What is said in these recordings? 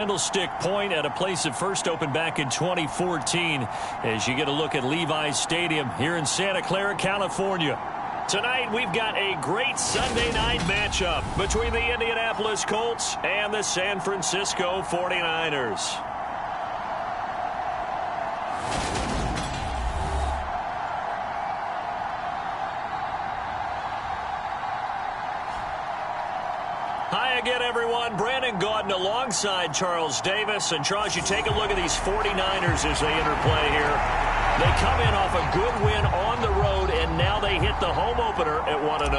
Candlestick Point at a place that first opened back in 2014 as you get a look at Levi's Stadium here in Santa Clara, California. Tonight we've got a great Sunday night matchup between the Indianapolis Colts and the San Francisco 49ers. Hi again, everyone. Brandon Gaudin alongside Charles Davis. And, Charles, you take a look at these 49ers as they interplay here. They come in off a good win on the road, and now they hit the home opener at 1-0.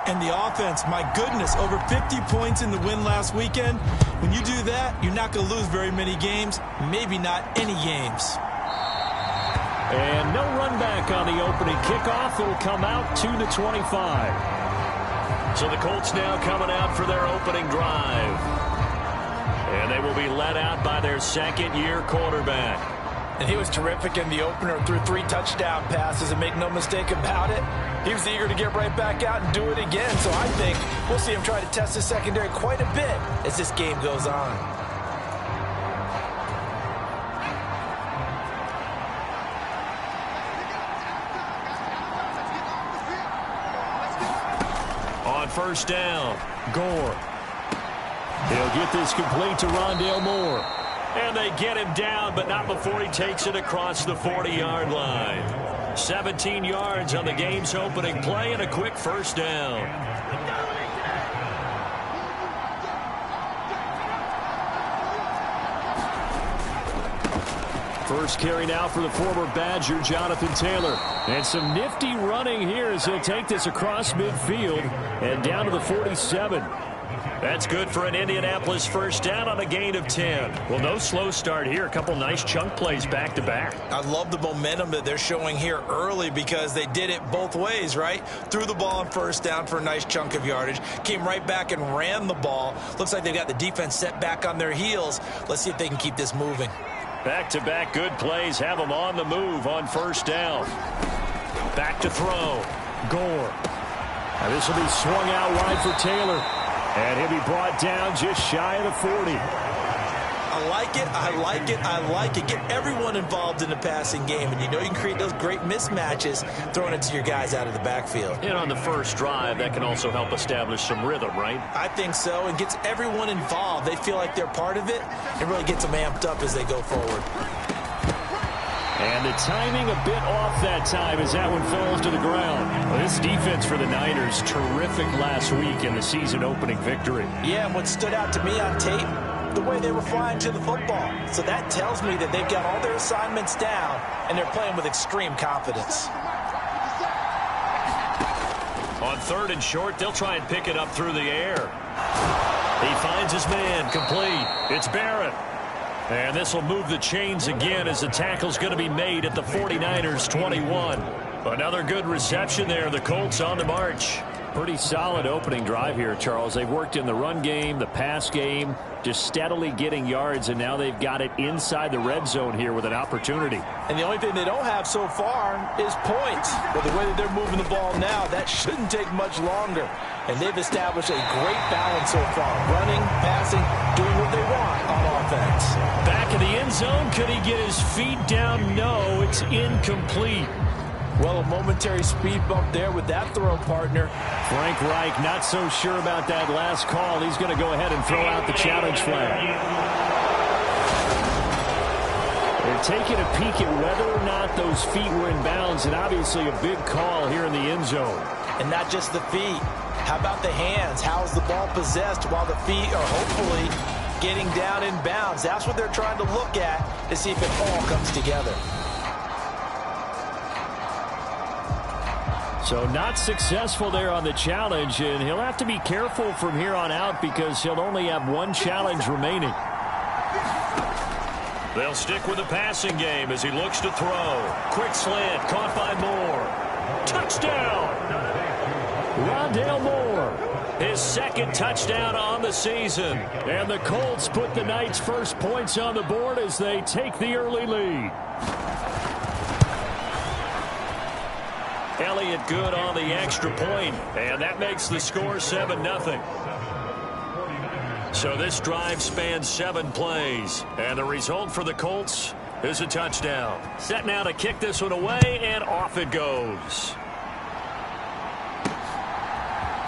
And the offense, my goodness, over 50 points in the win last weekend. When you do that, you're not going to lose very many games, maybe not any games. And no run back on the opening kickoff. It'll come out to the 25. So the Colts now coming out for their opening drive. And they will be led out by their second-year quarterback. And he was terrific in the opener, threw 3 touchdown passes, and make no mistake about it, he was eager to get right back out and do it again. So I think we'll see him try to test his secondary quite a bit as this game goes on. First down, Gore. He'll get this complete to Rondale Moore. And they get him down, but not before he takes it across the 40-yard line. 17 yards on the game's opening play and a quick first down. First carry now for the former Badger, Jonathan Taylor. And some nifty running here as he'll take this across midfield and down to the 47. That's good for an Indianapolis first down on a gain of 10. Well, no slow start here. A couple nice chunk plays back-to-back. I love the momentum that they're showing here early because they did it both ways, right? Threw the ball on first down for a nice chunk of yardage. Came right back and ran the ball. Looks like they've got the defense set back on their heels. Let's see if they can keep this moving. Back-to-back good plays have them on the move on first down. Back to throw. Gore. Now this will be swung out wide for Taylor. And he'll be brought down just shy of the 40. I like it, I like it, I like it. Get everyone involved in the passing game. And you know you can create those great mismatches throwing it to your guys out of the backfield. And on the first drive, that can also help establish some rhythm, right? I think so. And gets everyone involved. They feel like they're part of it. It really gets them amped up as they go forward. And the timing a bit off that time as that one falls to the ground. Well, this defense for the Niners, terrific last week in the season-opening victory. Yeah, and what stood out to me on tape, the way they were flying to the football. So that tells me that they've got all their assignments down, and they're playing with extreme confidence. On third and short, they'll try and pick it up through the air. He finds his man, complete. It's Barrett. And this will move the chains again as the tackle's going to be made at the 49ers 21. Another good reception there. The Colts on the march. Pretty solid opening drive here, Charles. They've worked in the run game, the pass game, just steadily getting yards, and now they've got it inside the red zone here with an opportunity. And the only thing they don't have so far is points. But the way that they're moving the ball now, that shouldn't take much longer. And they've established a great balance so far. Running, passing, doing what they want on offense. Back in the end zone, could he get his feet down? No, it's incomplete. Well, a momentary speed bump there with that throw partner. Frank Reich not so sure about that last call. He's going to go ahead and throw out the challenge flag. They're taking a peek at whether or not those feet were in bounds, and obviously a big call here in the end zone. And not just the feet. How about the hands? How's the ball possessed while the feet are hopefully getting down in bounds? That's what they're trying to look at to see if it all comes together. So not successful there on the challenge, and he'll have to be careful from here on out because he'll only have one challenge remaining. They'll stick with the passing game as he looks to throw. Quick slant, caught by Moore. Touchdown! Rondale Moore, his second touchdown on the season. And the Colts put the Knights' first points on the board as they take the early lead. Elliott good on the extra point, and that makes the score 7-0. So this drive spans 7 plays, and the result for the Colts is a touchdown. Set now to kick this one away, and off it goes.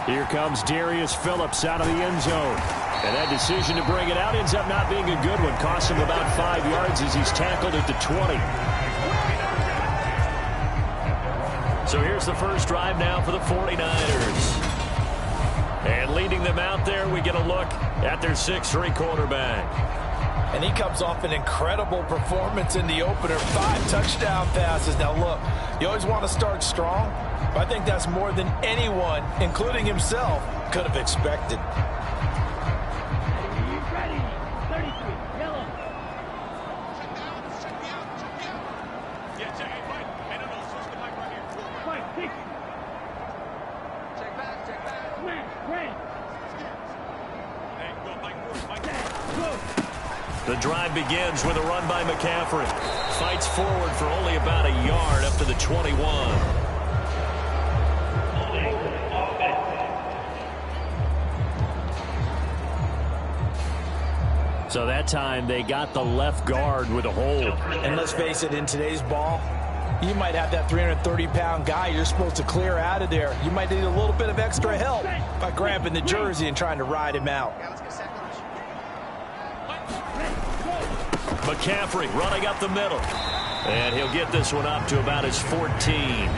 Here comes Darius Phillips out of the end zone. And that decision to bring it out ends up not being a good one. Costs him about 5 yards as he's tackled at the 20. So here's the first drive now for the 49ers. And leading them out there, we get a look at their 6'3" quarterback. And he comes off an incredible performance in the opener. 5 touchdown passes. Now, look, you always want to start strong, but I think that's more than anyone, including himself, could have expected. The drive begins with a run by McCaffrey. Fights forward for only about a yard up to the 21. So that time they got the left guard with a hold. And let's face it, in today's ball, you might have that 330-pound guy you're supposed to clear out of there. You might need a little bit of extra help by grabbing the jersey and trying to ride him out. McCaffrey running up the middle. And he'll get this one up to about his 14.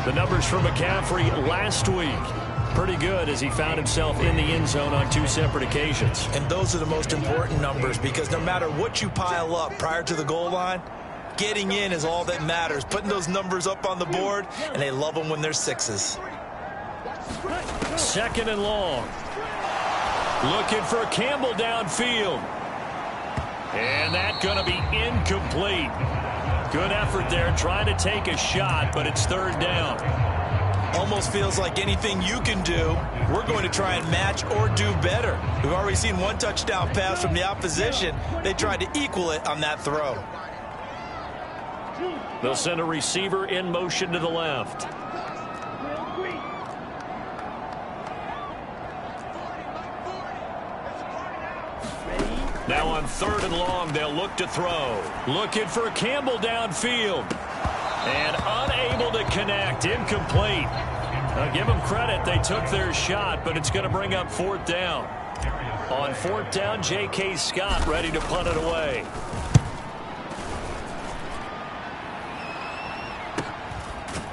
The numbers for McCaffrey last week, pretty good as he found himself in the end zone on 2 separate occasions. And those are the most important numbers because no matter what you pile up prior to the goal line, getting in is all that matters. Putting those numbers up on the board, and they love them when they're 6s. 2nd and long. Looking for Campbell downfield. And that's going to be incomplete. Good effort there trying to take a shot, but it's 3rd down. Almost feels like anything you can do, we're going to try and match or do better. We've already seen 1 touchdown pass from the opposition. They tried to equal it on that throw. They'll send a receiver in motion to the left. Now on 3rd and long, they'll look to throw. Looking for Campbell downfield. And unable to connect. Incomplete. Now give them credit. They took their shot, but it's going to bring up 4th down. On 4th down, J.K. Scott ready to punt it away.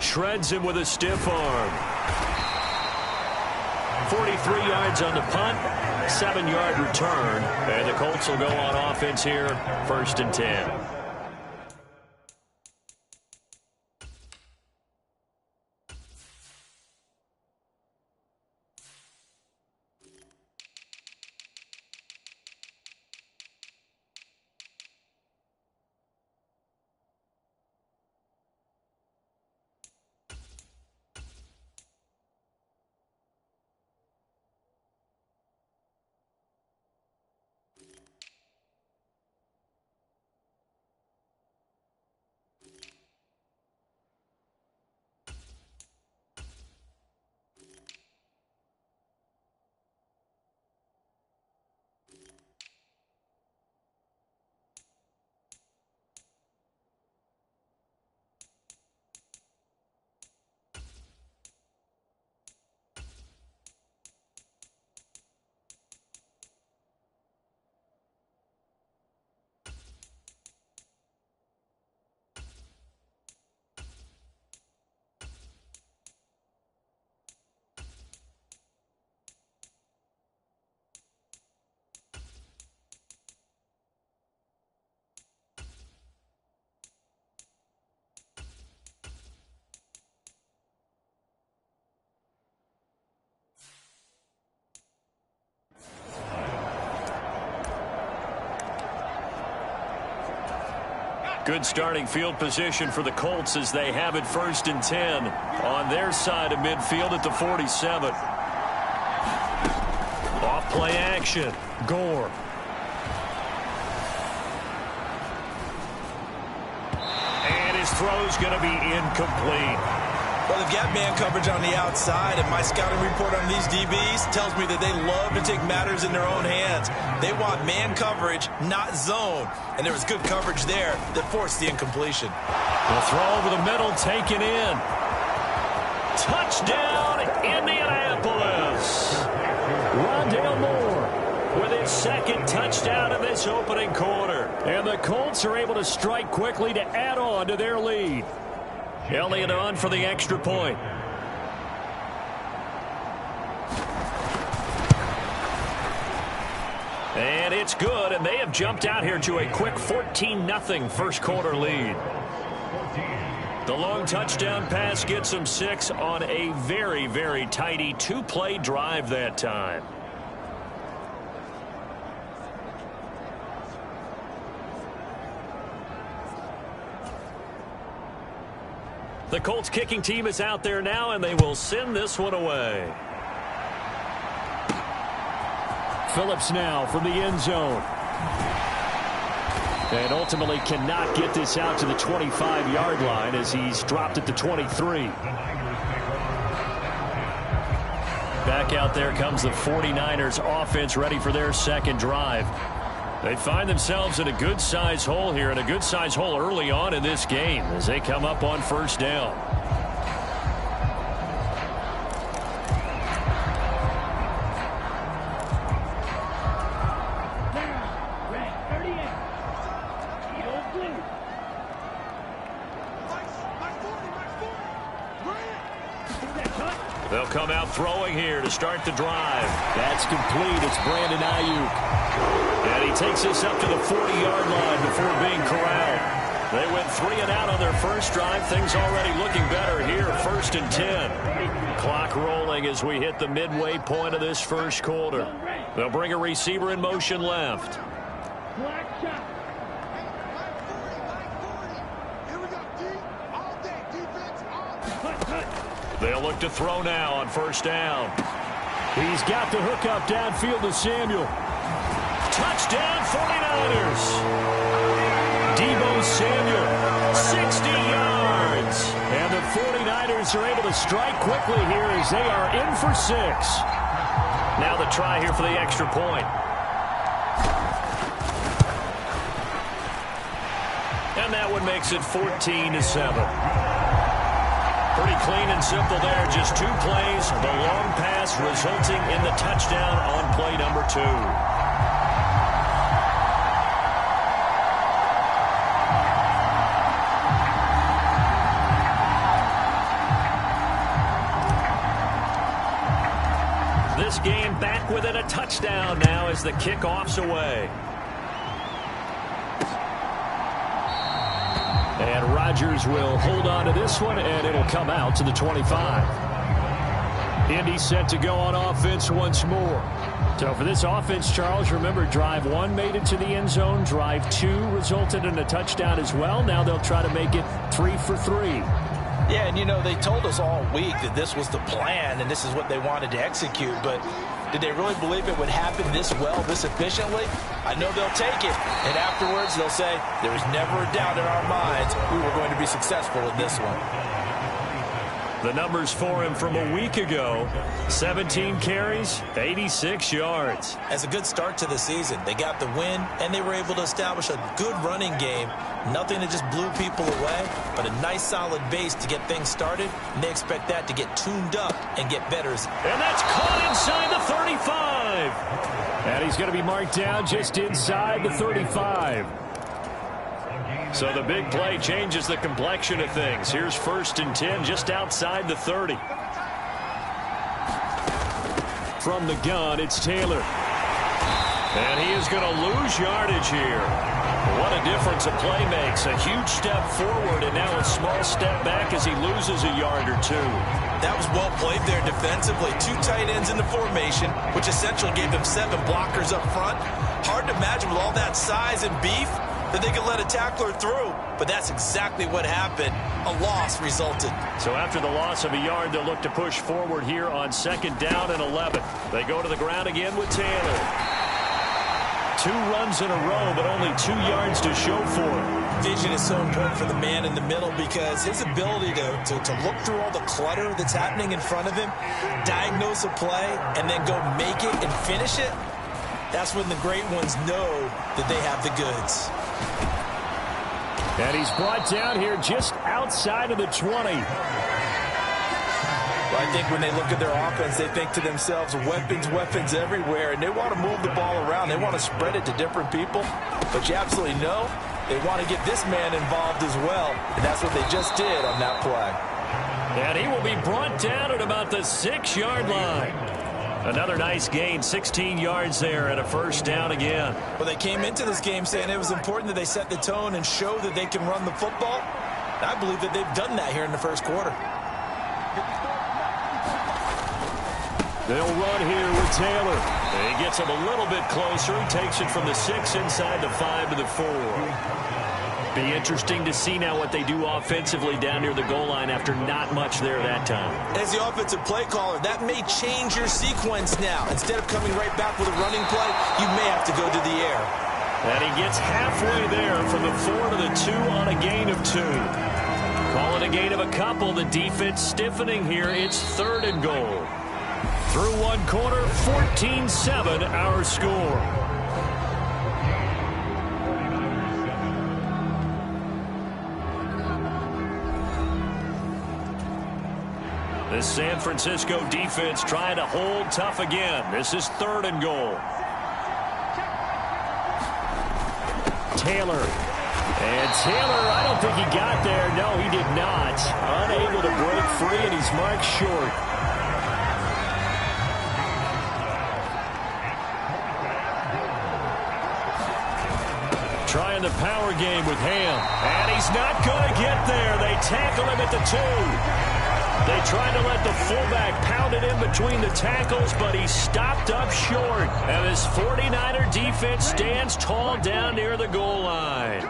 Shreds him with a stiff arm. 43 yards on the punt. 7-yard return. And the Colts will go on offense here. 1st and 10. Good starting field position for the Colts as they have it 1st and 10 on their side of midfield at the 47. Off play action. Gore. And his throw's going to be incomplete. Well, they've got man coverage on the outside, and my scouting report on these DBs tells me that they love to take matters in their own hands. They want man coverage, not zone. And there was good coverage there that forced the incompletion. The throw over the middle, taken in. Touchdown, Indianapolis. Rondale Moore with his second touchdown in this opening quarter. And the Colts are able to strike quickly to add on to their lead. Elliott on for the extra point. And it's good, and they have jumped out here to a quick 14-0 first quarter lead. The long touchdown pass gets them 6 on a very, very tidy two-play drive that time. The Colts kicking team is out there now, and they will send this one away. Phillips now from the end zone. And ultimately cannot get this out to the 25-yard line as he's dropped at the 23. Back out there comes the 49ers offense ready for their second drive. They find themselves in a good-size hole here, and a good-size hole early on in this game as they come up on first down. They'll come out throwing here to start the drive. That's complete. It's Brandon Ayuk. And he takes this up to the 40-yard line before being corralled. They went 3 and out on their first drive. Things already looking better here. 1st and 10. Clock rolling as we hit the midway point of this first quarter. They'll bring a receiver in motion left. They'll look to throw now on first down. He's got the hook up downfield to Samuel. Touchdown 49ers. Deebo Samuel, 60 yards. And the 49ers are able to strike quickly here as they are in for 6. Now the try here for the extra point. And that one makes it 14-7. Pretty clean and simple there. Just 2 plays. The long pass resulting in the touchdown on play number 2. This game back within a touchdown now as the kickoff's away. And Rodgers will hold on to this one, and it'll come out to the 25. Indy set to go on offense once more. So for this offense, Charles, remember, drive 1 made it to the end zone. Drive 2 resulted in a touchdown as well. Now they'll try to make it 3 for 3. Yeah, and, you know, they told us all week that this was the plan and this is what they wanted to execute, but did they really believe it would happen this well, this efficiently? I know they'll take it, and afterwards they'll say, there was never a doubt in our minds we were going to be successful in this one. The numbers for him from a week ago, 17 carries, 86 yards. As a good start to the season, they got the win, and they were able to establish a good running game. Nothing that just blew people away, but a nice solid base to get things started, and they expect that to get tuned up and get better. And that's caught inside the 35. And he's going to be marked down just inside the 35. So the big play changes the complexion of things. Here's 1st and 10 just outside the 30. From the gun, it's Taylor. And he is going to lose yardage here. What a difference a play makes. A huge step forward and now a small step back as he loses a yard or 2. That was well played there defensively. 2 tight ends in the formation, which essentially gave them 7 blockers up front. Hard to imagine with all that size and beef that they could let a tackler through, but that's exactly what happened. A loss resulted. So after the loss of a yard, they'll look to push forward here on 2nd down and 11. They go to the ground again with Taylor. 2 runs in a row, but only 2 yards to show for it. Vision is so important for the man in the middle because his ability to look through all the clutter that's happening in front of him, diagnose a play, and then go make it and finish it, that's when the great ones know that they have the goods. And he's brought down here just outside of the 20. Well, I think when they look at their offense, they think to themselves, weapons, weapons everywhere, and they want to move the ball around. They want to spread it to different people, but you absolutely know they want to get this man involved as well, and that's what they just did on that play. And he will be brought down at about the 6-yard line. Another nice gain, 16 yards there and a first down again. Well, they came into this game saying it was important that they set the tone and show that they can run the football. And I believe that they've done that here in the first quarter. They'll run here with Taylor. He gets him a little bit closer. He takes it from the 6 inside the 5 to the 4. Be interesting to see now what they do offensively down near the goal line after not much there that time. As the offensive play caller, that may change your sequence now. Instead of coming right back with a running play, you may have to go to the air. And he gets halfway there from the 4 to the 2 on a gain of 2. Call it a gain of a couple. The defense stiffening here. It's 3rd and goal. Through 1 quarter, 14-7 our score. The San Francisco defense trying to hold tough again. This is 3rd and goal. Taylor. And Taylor, I don't think he got there. No, he did not. Unable to break free, and he's marked short. Trying the power game with Ham. And he's not going to get there. They tackle him at the 2. They tried to let the fullback pound it in between the tackles, but he stopped up short. And this 49er defense stands tall down near the goal line.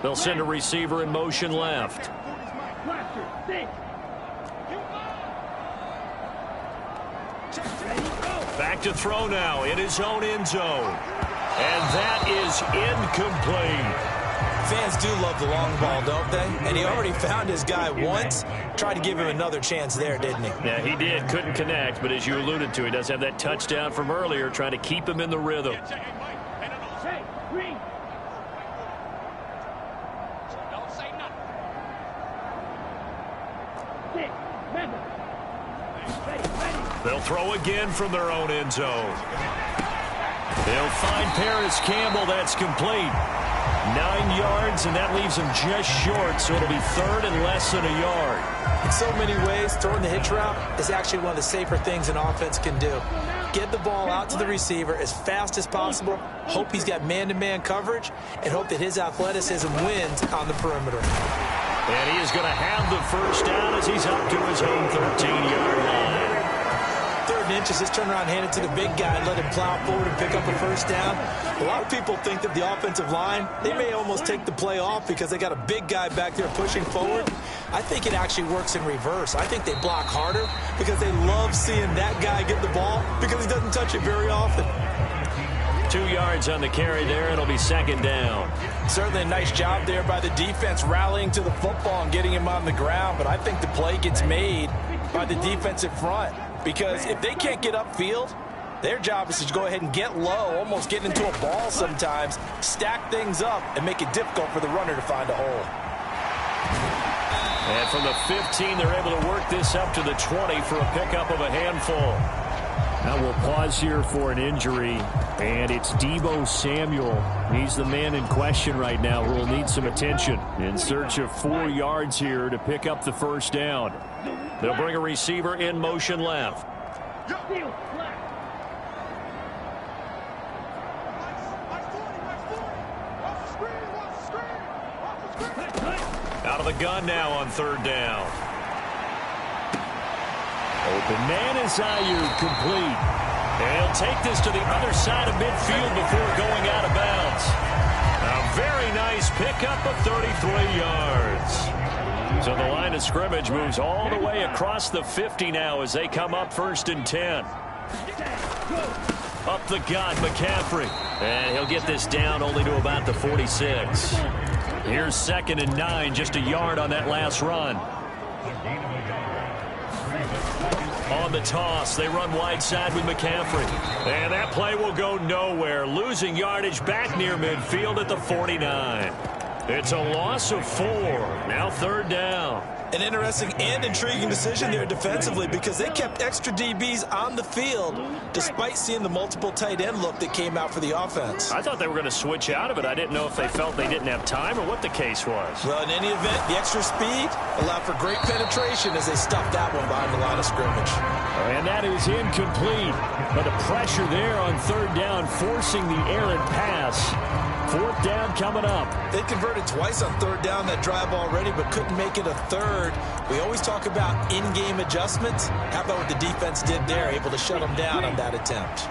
They'll send a receiver in motion left. Back to throw now in his own end zone. And that is incomplete. Fans do love the long ball, don't they? And he already found his guy once. Tried to give him another chance there, didn't he? Yeah, he did. Couldn't connect, but as you alluded to, he does have that touchdown from earlier, trying to keep him in the rhythm. They'll throw again from their own end zone. They'll find Paris Campbell. That's complete. 9 yards, and that leaves him just short, so it'll be 3rd and less than a yard. In so many ways, throwing the hitch route is actually one of the safer things an offense can do. Get the ball out to the receiver as fast as possible, hope he's got man-to-man coverage, and hope that his athleticism wins on the perimeter. And he is going to have the first down as he's up to his own 13-yard line. 3rd and inches, just turn around, hand it to the big guy, and let him plow forward and pick up a first down. A lot of people think that the offensive line, they may almost take the play off because they got a big guy back there pushing forward. I think it actually works in reverse. I think they block harder because they love seeing that guy get the ball because he doesn't touch it very often. 2 yards on the carry there, and it'll be 2nd down. Certainly a nice job there by the defense rallying to the football and getting him on the ground, but I think the play gets made by the defensive front. Because if they can't get upfield, their job is to go ahead and get low, almost get into a ball sometimes, stack things up, and make it difficult for the runner to find a hole. And from the 15, they're able to work this up to the 20 for a pickup of a handful. Now we'll pause here for an injury, and it's Deebo Samuel. He's the man in question right now who will need some attention in search of 4 yards here to pick up the first down. They'll bring a receiver in motion left. Out of the gun now on 3rd down. Open man is Ayuk, complete. And he'll take this to the other side of midfield before going out of bounds. A very nice pickup of 33 yards. So the line of scrimmage moves all the way across the 50 now as they come up 1st and 10. Up the gut, McCaffrey. And he'll get this down only to about the 46. Here's 2nd and 9, just a yard on that last run. On the toss, they run wide side with McCaffrey. And that play will go nowhere, losing yardage back near midfield at the 49. It's a loss of 4. Now 3rd down. An interesting and intriguing decision there defensively because they kept extra DBs on the field despite seeing the multiple tight end look that came out for the offense. I thought they were going to switch out of it. I didn't know if they felt they didn't have time or what the case was. Well, in any event, the extra speed allowed for great penetration as they stuffed that one behind the line of scrimmage. And that is incomplete. But the pressure there on 3rd down, forcing the errant pass. 4th down coming up. They converted twice on 3rd down that drive already, but couldn't make it a 3rd. We always talk about in-game adjustments. How about what the defense did there, able to shut them down on that attempt?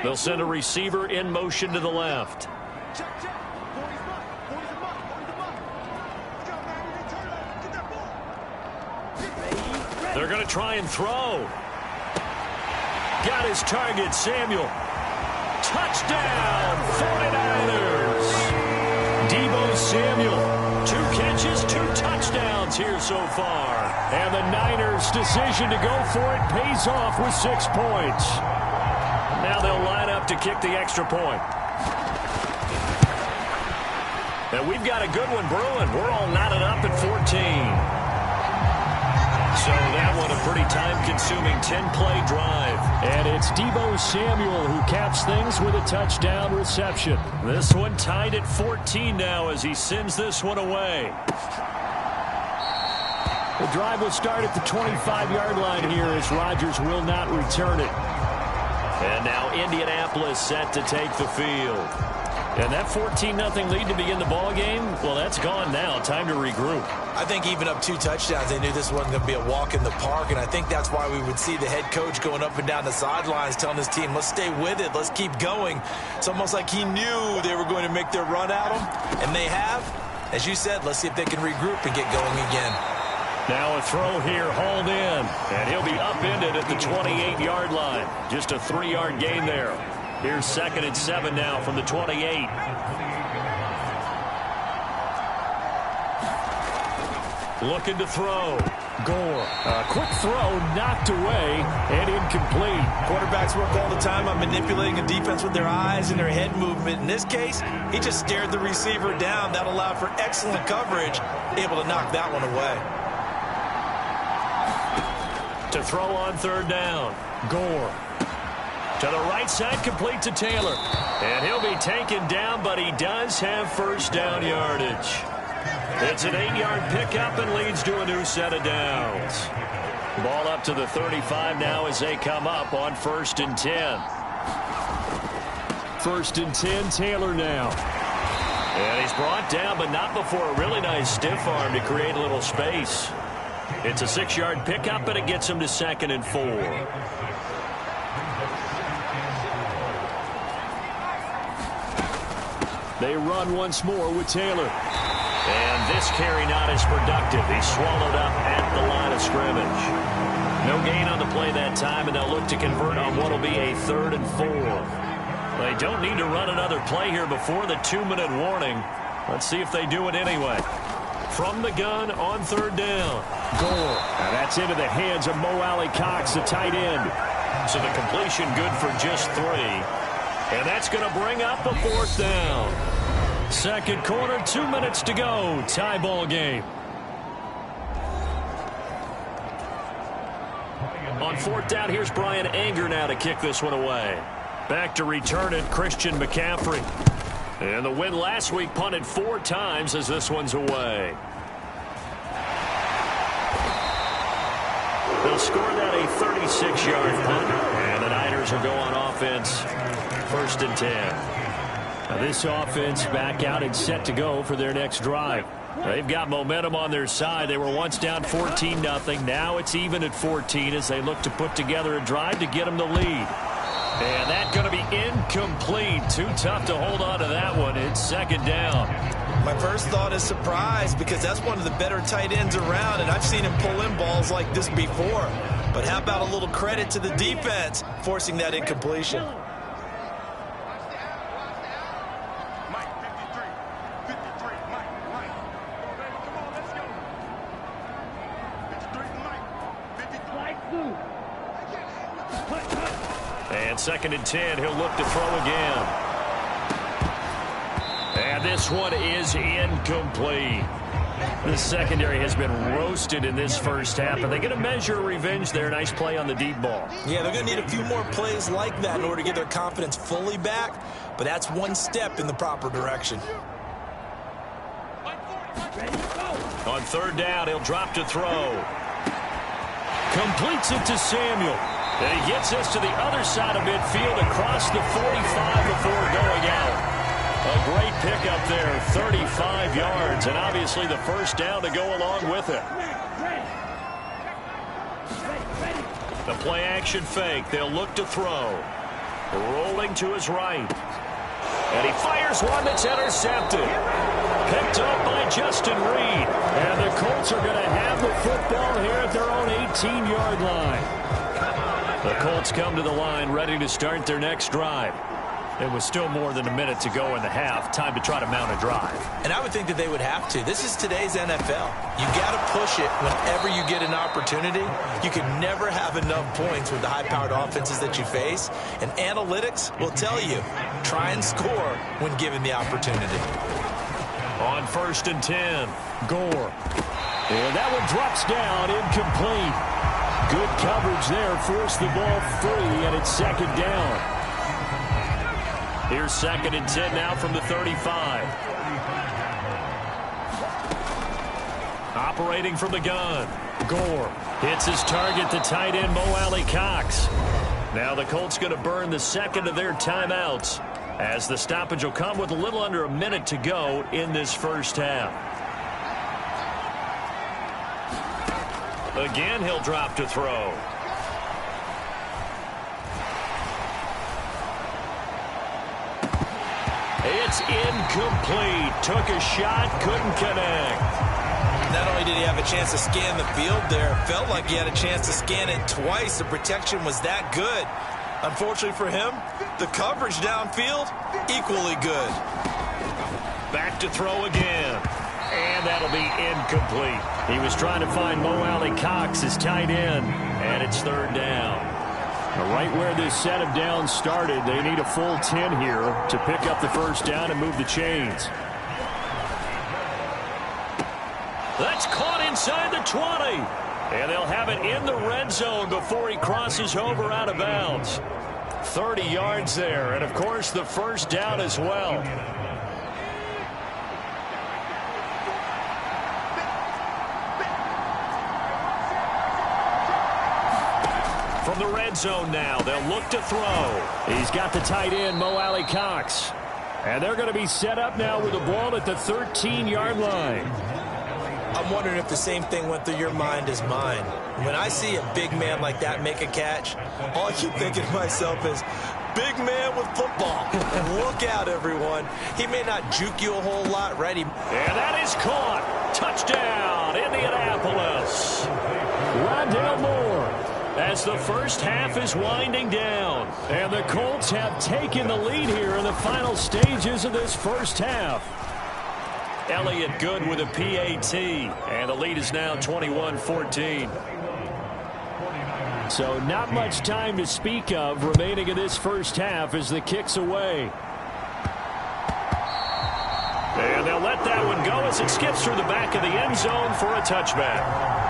They'll send a receiver in motion to the left. They're going to try and throw. Got his target, Samuel. Touchdown, 49ers. Deebo Samuel, 2 catches, 2 touchdowns here so far. And the Niners' decision to go for it pays off with 6 points. Now they'll line up to kick the extra point. And we've got a good one brewing. We're all knotted up at 14. So that one a pretty time-consuming 10-play drive. And it's Deebo Samuel who caps things with a touchdown reception. This one tied at 14 now as he sends this one away. The drive will start at the 25-yard line here as Rodgers will not return it. And now Indianapolis set to take the field. And that 14-0 lead to begin the ball game, well, that's gone now. Time to regroup. I think even up 2 touchdowns, they knew this wasn't going to be a walk in the park, and I think that's why we would see the head coach going up and down the sidelines telling his team, let's stay with it, let's keep going. It's almost like he knew they were going to make their run at him, and they have. As you said, let's see if they can regroup and get going again. Now a throw here, hauled in, and he'll be upended at the 28-yard line. Just a 3-yard gain there. Here's 2nd and 7 now from the 28. Looking to throw. Gore. A quick throw knocked away and incomplete. Quarterbacks work all the time on manipulating a defense with their eyes and their head movement. In this case, he just stared the receiver down. That allowed for excellent coverage, able to knock that one away. To throw on 3rd down. Gore. To the right side, complete to Taylor. And he'll be taken down, but he does have 1st down yardage. It's an 8-yard pickup and leads to a new set of downs. Ball up to the 35 now as they come up on 1st and 10. 1st and 10, Taylor now. And he's brought down, but not before a really nice stiff arm to create a little space. It's a 6-yard pickup, and it gets him to 2nd and 4. They run once more with Taylor. And this carry not as productive. He's swallowed up at the line of scrimmage. No gain on the play that time, and they'll look to convert on what will be a 3rd and 4. They don't need to run another play here before the 2-minute warning. Let's see if they do it anyway. From the gun on 3rd down. Gore. And that's into the hands of Mo Alley-Cox, the tight end. So the completion good for just 3. And that's going to bring up a 4th down. 2nd quarter, 2 minutes to go. Tie ball game. On 4th down, here's Brian Anger now to kick this one away. Back to return it, Christian McCaffrey. And the win last week punted 4 times as this one's away. They'll score that a 36-yard punt. And the Niners will go on offense. 1st and 10. Now this offense back out and set to go for their next drive. They've got momentum on their side. They were once down 14-0. Now it's even at 14 as they look to put together a drive to get them the lead. And that's going to be incomplete. Too tough to hold on to that one. It's 2nd down. My first thought is surprise because that's one of the better tight ends around, and I've seen him pull in balls like this before. But how about a little credit to the defense forcing that incompletion? And 2nd and 10, he'll look to throw again. And this one is incomplete. The secondary has been roasted in this first half. Are they going to measure revenge there? Nice play on the deep ball. Yeah, they're going to need a few more plays like that in order to get their confidence fully back. But that's one step in the proper direction. On 3rd down, he'll drop to throw. Completes it to Samuel. And he gets us to the other side of midfield across the 45 before going out. A great pickup there, 35 yards, and obviously the first down to go along with it. The play-action fake. They'll look to throw. Rolling to his right. And he fires one that's intercepted. Picked up by Justin Reed. And the Colts are going to have the football here at their own 18-yard line. The Colts come to the line ready to start their next drive. It was still more than a minute to go in the half. Time to try to mount a drive. And I would think that they would have to. This is today's NFL. You got to push it whenever you get an opportunity. You can never have enough points with the high-powered offenses that you face. And analytics will tell you, try and score when given the opportunity. On 1st and 10, Gore. And that one drops down, incomplete. Good coverage there, forced the ball free, and it's 2nd down. Here's 2nd and 10 now from the 35. Operating from the gun. Gore hits his target, the tight end, Mo Alley-Cox. Now the Colts going to burn the 2nd of their timeouts as the stoppage will come with a little under a minute to go in this first half. Again, he'll drop to throw. It's incomplete. Took a shot, couldn't connect. Not only did he have a chance to scan the field there, felt like he had a chance to scan it twice. The protection was that good. Unfortunately for him, the coverage downfield, equally good. Back to throw again. And that'll be incomplete. He was trying to find Mo Alley-Cox, his tight end, and it's 3rd down. Right where this set of downs started, they need a full 10 here to pick up the first down and move the chains. That's caught inside the 20. And they'll have it in the red zone before he crosses over out of bounds. 30 yards there, and of course the first down as well. From the red zone now, they'll look to throw. He's got the tight end, Mo Alley-Cox. And they're going to be set up now with the ball at the 13-yard line. I'm wondering if the same thing went through your mind as mine. When I see a big man like that make a catch, all I keep thinking to myself is, big man with football. Look out, everyone. He may not juke you a whole lot, right? And that is caught. Touchdown, Indianapolis. Rondale Moore. As the first half is winding down. And the Colts have taken the lead here in the final stages of this first half. Elliott good with a PAT. And the lead is now 21-14. So not much time to speak of remaining in this first half as the kick's away. And they'll let that one go as it skips through the back of the end zone for a touchback.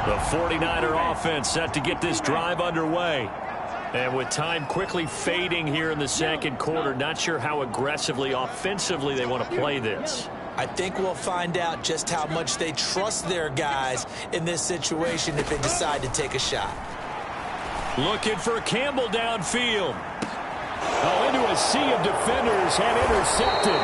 The 49er offense set to get this drive underway. And with time quickly fading here in the second quarter, not sure how aggressively, offensively they want to play this. I think we'll find out just how much they trust their guys in this situation if they decide to take a shot. Looking for Campbell downfield. Oh, into a sea of defenders and intercepted.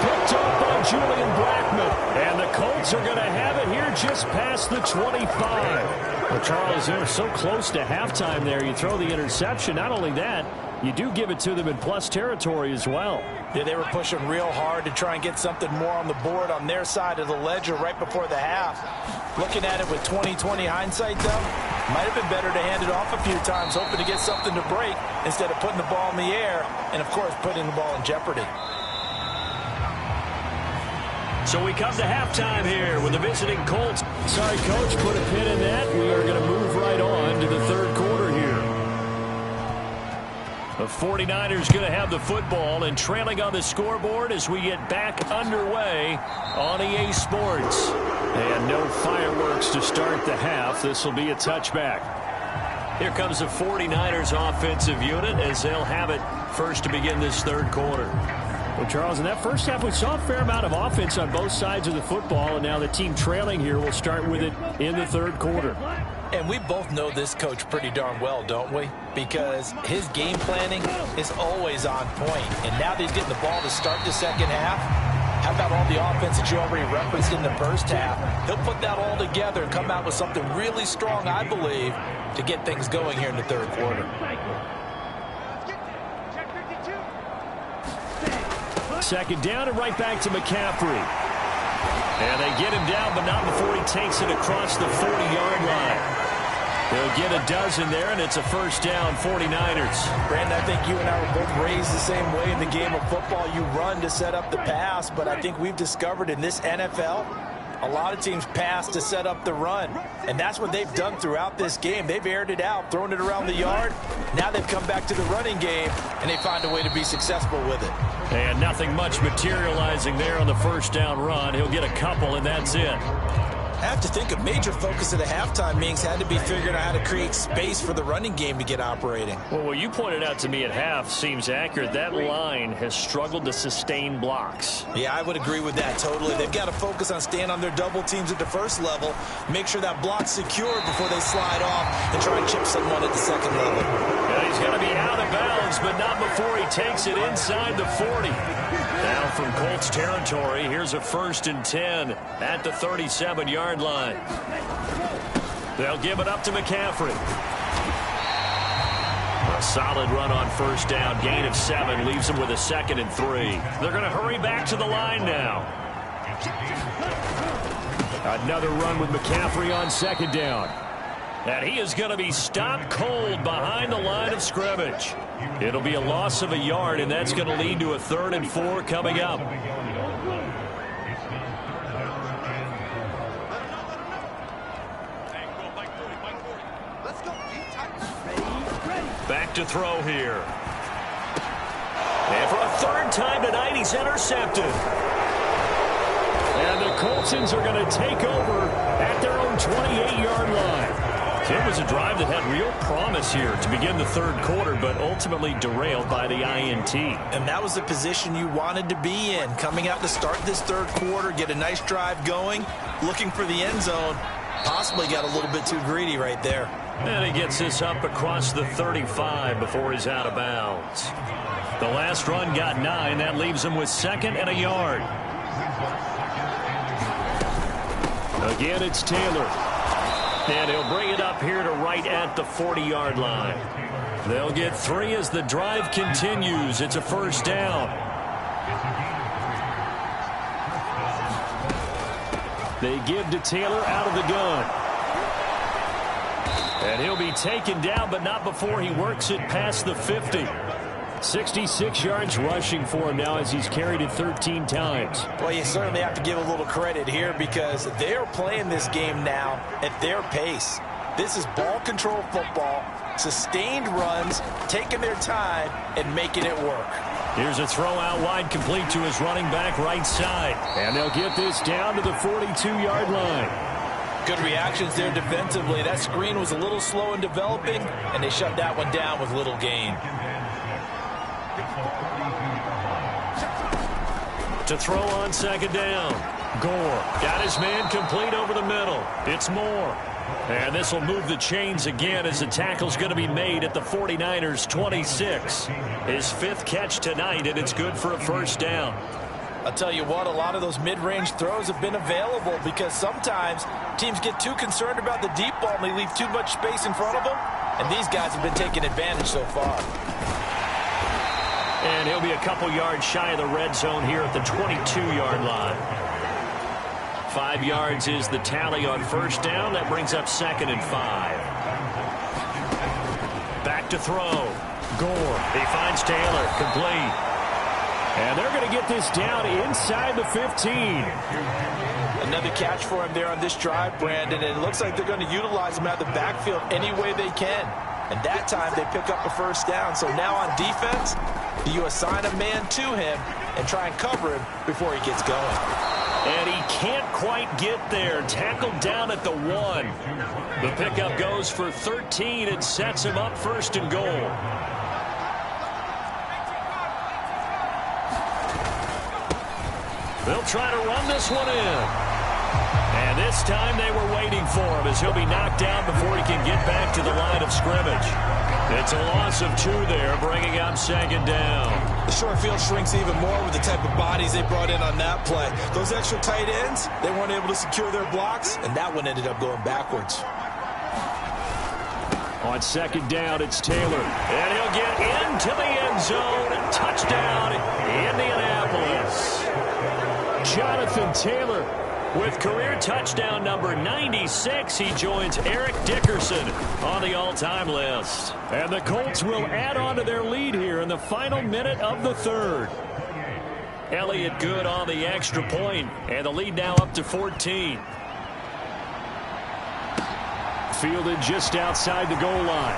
picked off by Julian Blackmon. And the Colts are going to have it here just past the 25. Well, Charles, they're so close to halftime there. You throw the interception. Not only that, you do give it to them in plus territory as well. Yeah, they were pushing real hard to try and get something more on the board on their side of the ledger right before the half. Looking at it with 20/20 hindsight, though, might have been better to hand it off a few times, hoping to get something to break instead of putting the ball in the air and, of course, putting the ball in jeopardy. So we come to halftime here with the visiting Colts. Sorry, Coach, put a pin in that. We are going to move right on to the third quarter here. The 49ers going to have the football and trailing on the scoreboard as we get back underway on EA Sports. And no fireworks to start the half. This will be a touchback. Here comes the 49ers offensive unit as they'll have it first to begin this third quarter. Well, Charles, in that first half, we saw a fair amount of offense on both sides of the football, and now the team trailing here will start with it in the third quarter. And we both know this coach pretty darn well, don't we? Because his game planning is always on point. And now that he's getting the ball to start the second half, how about all the offense that you already referenced in the first half? He'll put that all together and come out with something really strong, I believe, to get things going here in the third quarter. Second down and right back to McCaffrey. And they get him down, but not before he takes it across the 40-yard line. They'll get a dozen there, and it's a first down, 49ers. Brandon, I think you and I were both raised the same way in the game of football. You run to set up the pass, but I think we've discovered in this NFL, a lot of teams pass to set up the run. And that's what they've done throughout this game. They've aired it out, thrown it around the yard. Now they've come back to the running game, and they find a way to be successful with it. And nothing much materializing there on the first down run. He'll get a couple, and that's it. I have to think a major focus of the halftime meetings had to be figuring out how to create space for the running game to get operating. Well, what you pointed out to me at half seems accurate. That line has struggled to sustain blocks. Yeah, I would agree with that totally. They've got to focus on staying on their double teams at the first level, make sure that block's secured before they slide off and try and chip someone at the second level. Yeah, he's going to be out of bounds, but not before he takes it inside the 40. Now from Colts territory, here's a 1st and 10 at the 37-yard line. They'll give it up to McCaffrey. A solid run on first down. Gain of 7 leaves them with a 2nd and 3. They're going to hurry back to the line now. Another run with McCaffrey on 2nd down. And he is going to be stopped cold behind the line of scrimmage. It'll be a loss of a yard, and that's going to lead to a 3rd and 4 coming up. Back to throw here. And for a 3rd time tonight, he's intercepted. And the Coltsons are going to take over at their own 28-yard line. It was a drive that had real promise here to begin the third quarter, but ultimately derailed by the INT. And that was the position you wanted to be in, coming out to start this third quarter, get a nice drive going, looking for the end zone. Possibly got a little bit too greedy right there. And he gets this up across the 35 before he's out of bounds. The last run got 9. That leaves him with 2nd and a yard. Again, it's Taylor. And he'll bring it up here to right at the 40-yard line. They'll get 3 as the drive continues. It's a first down. They give to Taylor out of the gun. And he'll be taken down, but not before he works it past the 50. 66 yards rushing for him now as he's carried it 13 times. Well, you certainly have to give a little credit here because they're playing this game now at their pace. This is ball control football, sustained runs, taking their time and making it work. Here's a throw out wide complete to his running back right side. And they'll get this down to the 42-yard line. Good reactions there defensively. That screen was a little slow in developing, and they shut that one down with little gain. To throw on 2nd down. Gore got his man complete over the middle. It's Moore. And this will move the chains again as the tackle's going to be made at the 49ers 26. His 5th catch tonight, and it's good for a first down. I'll tell you what, a lot of those mid-range throws have been available because sometimes teams get too concerned about the deep ball and they leave too much space in front of them, and these guys have been taking advantage so far. And he'll be a couple yards shy of the red zone here at the 22-yard line. 5 yards is the tally on first down. That brings up 2nd and 5. Back to throw. Gore. He finds Taylor. Complete. And they're going to get this down inside the 15. Another catch for him there on this drive, Brandon, and it looks like they're going to utilize him out of the backfield any way they can. And that time they pick up a first down. So now on defense, you assign a man to him and try and cover him before he gets going. And he can't quite get there. Tackled down at the 1. The pickup goes for 13 and sets him up 1st and goal. They'll try to run this one in. And this time they were waiting for him as he'll be knocked down before he can get back to the line of scrimmage. It's a loss of 2 there, bringing up 2nd down. The short field shrinks even more with the type of bodies they brought in on that play. Those extra tight ends, they weren't able to secure their blocks, and that one ended up going backwards. On 2nd down, it's Taylor. And he'll get into the end zone. Touchdown, Indianapolis. Jonathan Taylor with career touchdown number 96. He joins Eric Dickerson on the all-time list. And the Colts will add on to their lead here in the final minute of the 3rd. Elliott good on the extra point, and the lead now up to 14. Fielded just outside the goal line.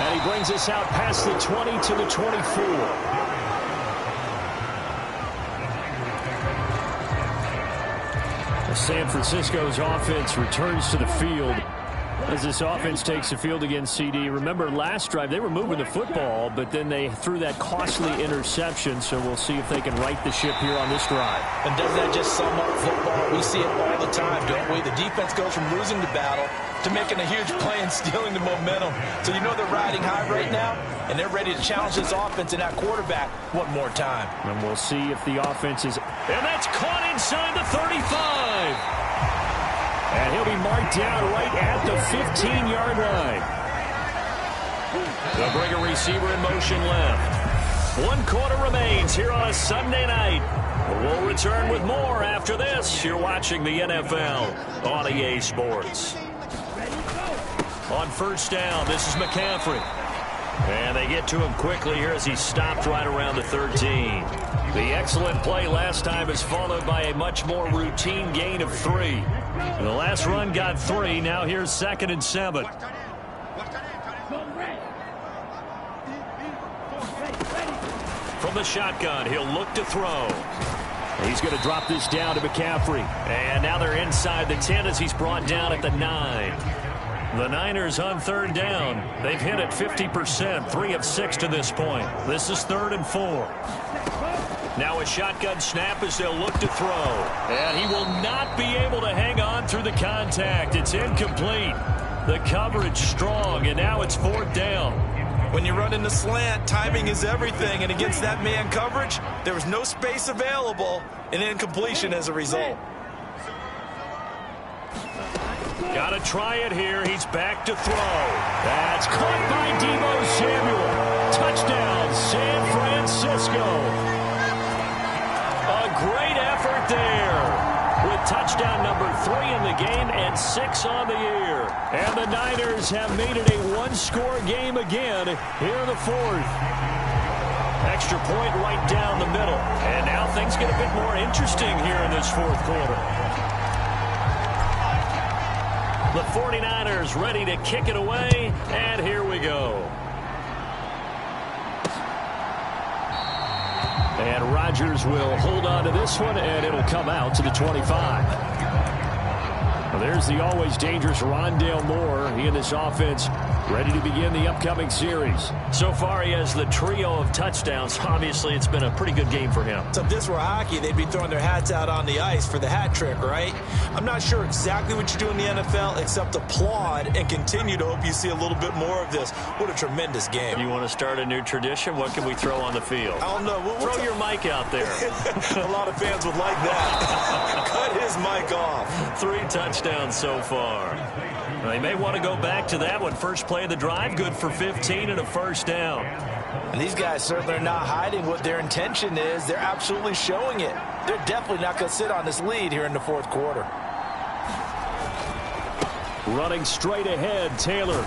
And he brings us out past the 20 to the 24. San Francisco's offense returns to the field as this offense takes the field against CD. Remember, last drive, they were moving the football, but then they threw that costly interception, so we'll see if they can right the ship here on this drive. And doesn't that just sum up football? We see it all the time, don't we? The defense goes from losing the battle to making a huge play and stealing the momentum. So you know they're riding high right now, and they're ready to challenge this offense and that quarterback one more time. And we'll see if the offense is... And that's caught inside the 35. And he'll be marked down right at the 15-yard line. They'll bring a receiver in motion left. 1 quarter remains here on a Sunday night. We'll return with more after this. You're watching the NFL on EA Sports. On first down, this is McCaffrey. And they get to him quickly here as he stopped right around the 13. The excellent play last time is followed by a much more routine gain of 3. The last run got 3. Now here's 2nd and 7. From the shotgun, he'll look to throw. He's going to drop this down to McCaffrey. And now they're inside the 10 as he's brought down at the 9. The Niners on 3rd down. They've hit it 50%, 3 of 6 to this point. This is 3rd and 4. Now a shotgun snap as they'll look to throw. And he will not be able to hang on through the contact. It's incomplete. The coverage strong, and now it's 4th down. When you run in the slant, timing is everything. And against that man coverage, there was no space available, and incompletion as a result. Got to try it here. He's back to throw. That's caught by Deebo Samuel. Touchdown, San Francisco. A great effort there with touchdown number 3 in the game and 6 on the year. And the Niners have made it a 1-score game again here in the 4th. Extra point right down the middle. And now things get a bit more interesting here in this 4th quarter. The 49ers ready to kick it away, and here we go. And Rodgers will hold on to this one, and it'll come out to the 25. Well, there's the always dangerous Rondale Moore. He and this offense ready to begin the upcoming series. So far, he has the trio of touchdowns. Obviously, it's been a pretty good game for him. So if this were hockey, they'd be throwing their hats out on the ice for the hat trick, right? I'm not sure exactly what you do in the NFL except applaud and continue to hope you see a little bit more of this. What a tremendous game. You want to start a new tradition? What can we throw on the field? I don't know. Throw your mic out there. A lot of fans would like that. Cut his mic off. 3 touchdowns so far. They may want to go back to that one. First play of the drive, good for 15 and a first down. And these guys certainly are not hiding what their intention is. They're absolutely showing it. They're definitely not going to sit on this lead here in the fourth quarter. Running straight ahead, Taylor.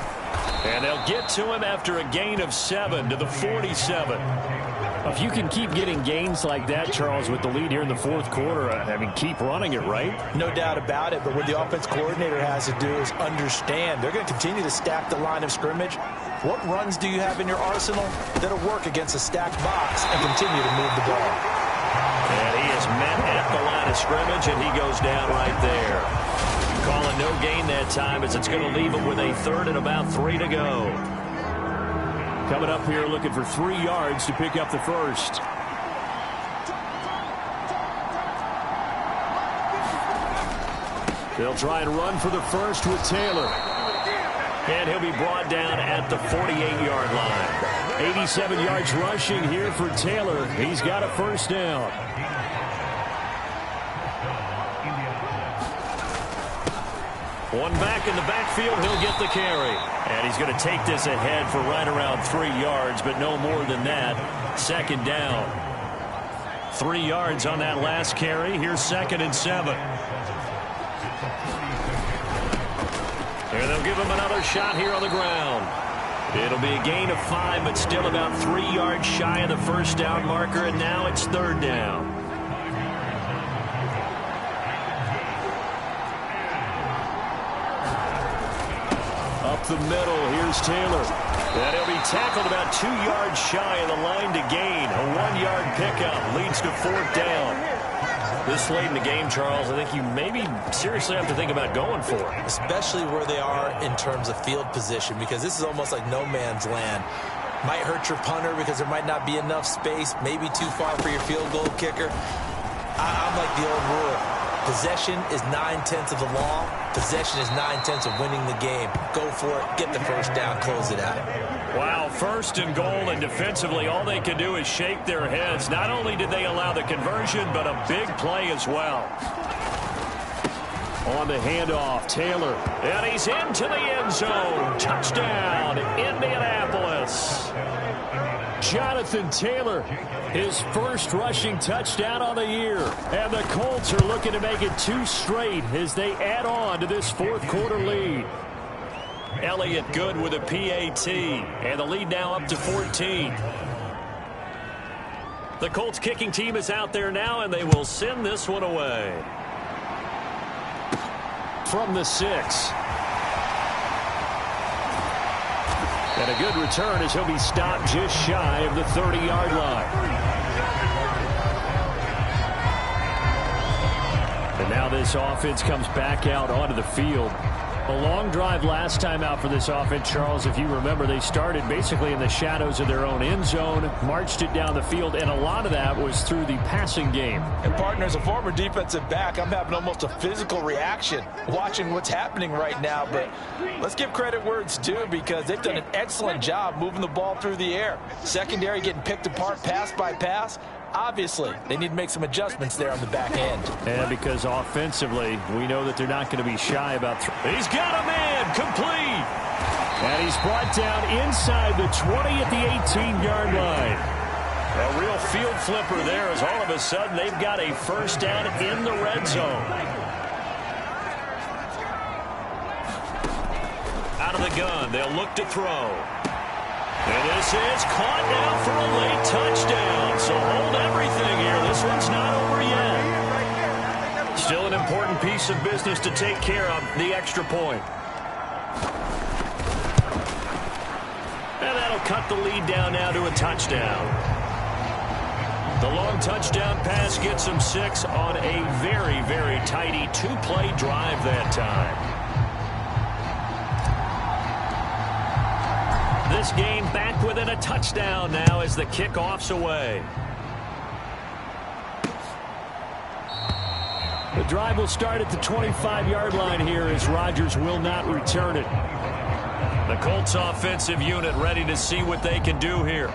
And they'll get to him after a gain of 7 to the 47. If you can keep getting gains like that, Charles, with the lead here in the fourth quarter, I mean, keep running it, right? No doubt about it, but what the offense coordinator has to do is understand. They're going to continue to stack the line of scrimmage. What runs do you have in your arsenal that'll work against a stacked box and continue to move the ball? And he is met at the line of scrimmage, and he goes down right there. Calling no gain that time as it's going to leave him with a third and about 3 to go. Coming up here looking for 3 yards to pick up the first. They'll try and run for the first with Taylor. And he'll be brought down at the 48-yard line. 87 yards rushing here for Taylor. He's got a first down. One back in the backfield, he'll get the carry. And he's going to take this ahead for right around 3 yards, but no more than that. Second down. 3 yards on that last carry. Here's 2nd and 7. And they'll give him another shot here on the ground. It'll be a gain of 5, but still about 3 yards shy of the first down marker, and now it's 3rd down. Up the middle, here's Taylor. And he'll be tackled about 2 yards shy of the line to gain. A 1-yard pickup leads to 4th down. This late in the game, Charles, I think you maybe seriously have to think about going for it. Especially where they are in terms of field position, because this is almost like no man's land. Might hurt your punter because there might not be enough space, maybe too far for your field goal kicker. I'm like the old rule. Possession is 9/10 of the law. Possession is 9/10 of winning the game. Go for it, get the first down, close it out. Wow, 1st and goal, and defensively all they can do is shake their heads. Not only did they allow the conversion, but a big play as well. On the handoff, Taylor. And he's into the end zone. Touchdown, Indianapolis. Jonathan Taylor, his first rushing touchdown on the year. And the Colts are looking to make it 2 straight as they add on to this fourth quarter lead. Elliott good with a PAT. And the lead now up to 14. The Colts kicking team is out there now, and they will send this one away. From the 6. And a good return as he'll be stopped just shy of the 30-yard line. And now this offense comes back out onto the field. A long drive last time out for this offense, Charles. If you remember, they started basically in the shadows of their own end zone, marched it down the field, and a lot of that was through the passing game. And partner, as a former defensive back, I'm having almost a physical reaction watching what's happening right now. But let's give credit where it's due, because they've done an excellent job moving the ball through the air. Secondary getting picked apart pass by pass. Obviously, they need to make some adjustments there on the back end. And because offensively, we know that they're not going to be shy about He's got a man, complete. And he's brought down inside the 20 at the 18-yard line. A real field flipper there, as all of a sudden they've got a first down in the red zone. Out of the gun, they'll look to throw. And this is caught now for a late touchdown. So hold everything here. This one's not over yet. Still an important piece of business to take care of, the extra point. And that'll cut the lead down now to a touchdown. The long touchdown pass gets them 6 on a very, very tidy 2-play drive that time. this game back within a touchdown now as the kickoff's away. The drive will start at the 25-yard line here as Rodgers will not return it. The Colts offensive unit ready to see what they can do here.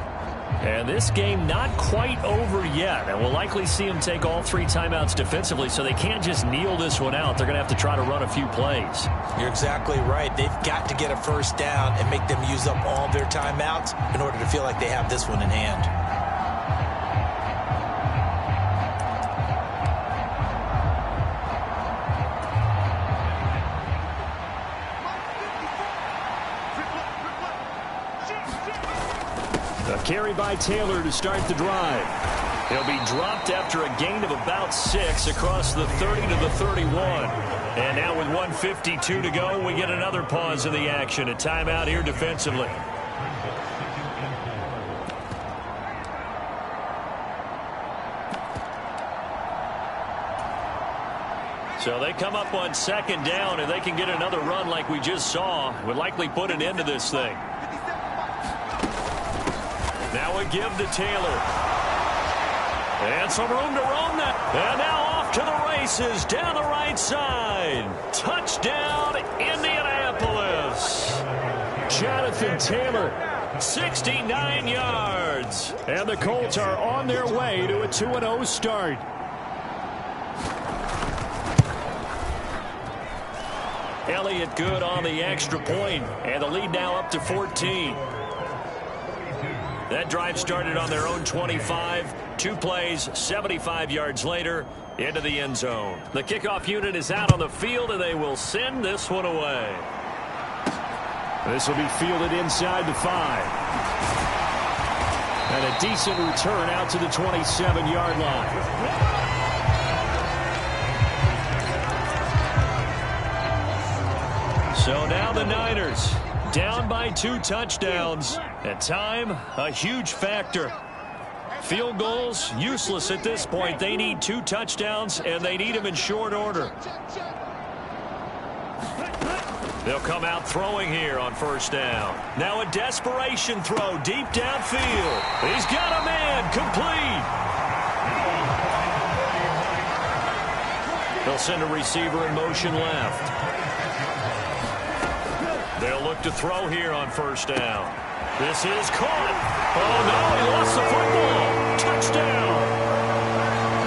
And this game not quite over yet. And we'll likely see them take all 3 timeouts defensively, so they can't just kneel this one out. They're going to have to try to run a few plays. You're exactly right. They've got to get a first down and make them use up all their timeouts in order to feel like they have this one in hand. Carry by Taylor to start the drive. He'll be dropped after a gain of about 6 across the 30 to the 31. And now with 1:52 to go, we get another pause in the action. A timeout here defensively. So they come up on 2nd down, and they can get another run like we just saw. Would likely put an end to this thing. Now a give to Taylor. And some room to roam that. And now off to the races down the right side. Touchdown, Indianapolis. Jonathan Taylor, 69 yards. And the Colts are on their way to a 2-0 start. Elliott good on the extra point. And the lead now up to 14. That drive started on their own 25. 2 plays, 75 yards later, into the end zone. The kickoff unit is out on the field, and they will send this one away. This will be fielded inside the 5. And a decent return out to the 27-yard line. So now the Niners down by 2 touchdowns. At time, a huge factor. Field goals, useless at this point. They need 2 touchdowns, and they need them in short order. They'll come out throwing here on 1st down. Now a desperation throw deep downfield. He's got a man, complete. They'll send a receiver in motion left. They'll look to throw here on 1st down. This is caught. Oh, no, he lost the football. Touchdown.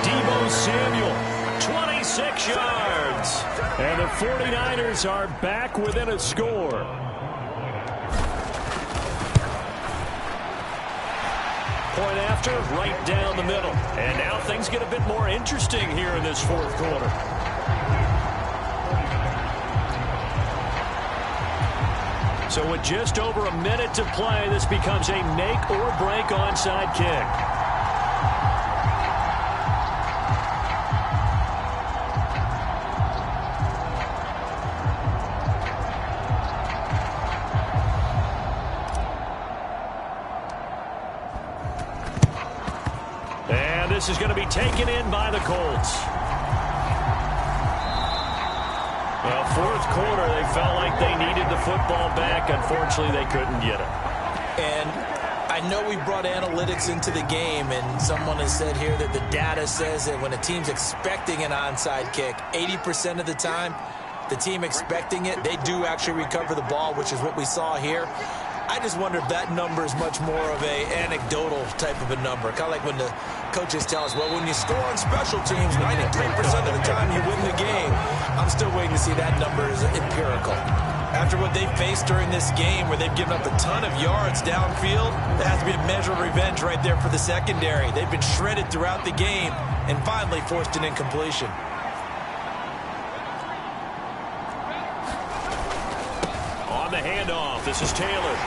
Deebo Samuel, 26 yards. And the 49ers are back within a score. Point after, right down the middle. And now things get a bit more interesting here in this 4th quarter. So with just over a minute to play, this becomes a make-or-break onside kick. And this is going to be taken in by the Colts. Well, 4th quarter, they felt like they needed the football back. Unfortunately, they couldn't get it. And I know we brought analytics into the game, and someone has said here that the data says that when a team's expecting an onside kick, 80% of the time, the team expecting it, they do actually recover the ball, which is what we saw here. I just wonder if that number is much more of a anecdotal type of a number. Kind of like when the coaches tell us, well, when you score on special teams, 93% of the time you win the game. I'm still waiting to see that number is empirical. After what they faced during this game where they've given up a ton of yards downfield, there has to be a measure of revenge right there for the secondary. They've been shredded throughout the game and finally forced an incompletion. On the handoff, this is Taylor.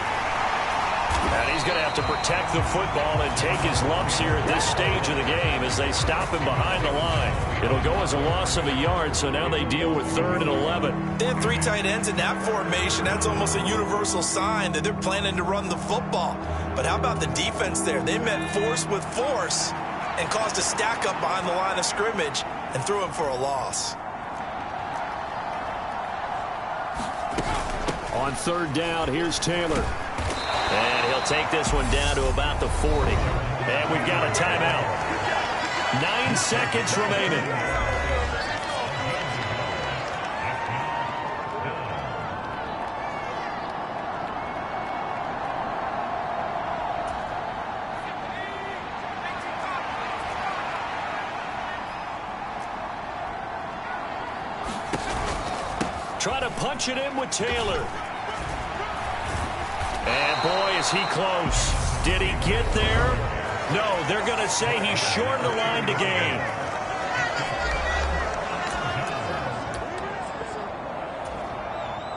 And he's going to have to protect the football and take his lumps here at this stage of the game as they stop him behind the line. It'll go as a loss of a yard, so now they deal with 3rd and 11. They have 3 tight ends in that formation. That's almost a universal sign that they're planning to run the football. But how about the defense there? They met force with force and caused a stack up behind the line of scrimmage and threw him for a loss. On 3rd down, here's Taylor. And take this one down to about the 40. And we've got a timeout. 9 seconds remaining. Try to punch it in with Taylor. And boy, is he close. Did he get there? No, they're going to say he's short of the line to gain.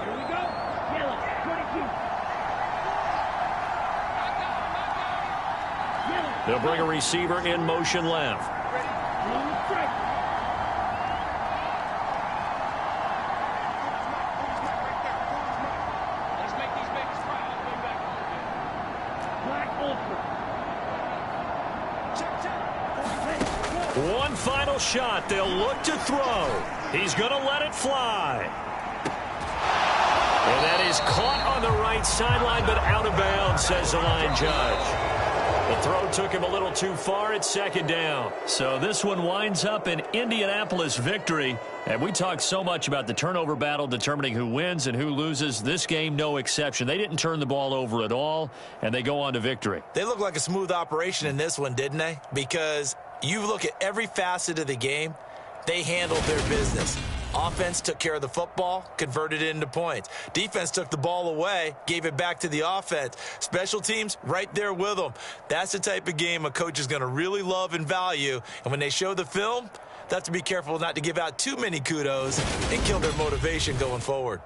Here we go. Yellow, 22. They'll bring a receiver in motion left. One final shot. They'll look to throw. He's going to let it fly. And that is caught on the right sideline, but out of bounds, says the line judge. The throw took him a little too far. It's second down. So this one winds up an Indianapolis victory. And we talked so much about the turnover battle determining who wins and who loses. This game, no exception. They didn't turn the ball over at all, and they go on to victory. They look like a smooth operation in this one, didn't they? Because you look at every facet of the game, they handled their business. Offense took care of the football, converted it into points. Defense took the ball away, gave it back to the offense. Special teams, right there with them. That's the type of game a coach is going to really love and value. And when they show the film, they have to be careful not to give out too many kudos and kill their motivation going forward.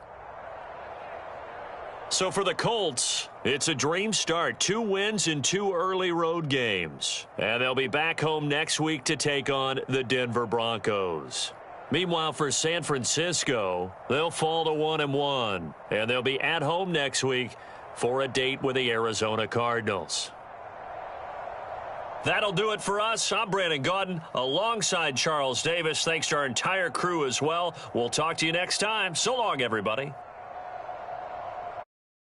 So for the Colts, it's a dream start. 2 wins in 2 early road games. And they'll be back home next week to take on the Denver Broncos. Meanwhile, for San Francisco, they'll fall to 1-1. And they'll be at home next week for a date with the Arizona Cardinals. That'll do it for us. I'm Brandon Gaudin alongside Charles Davis. Thanks to our entire crew as well. We'll talk to you next time. So long, everybody.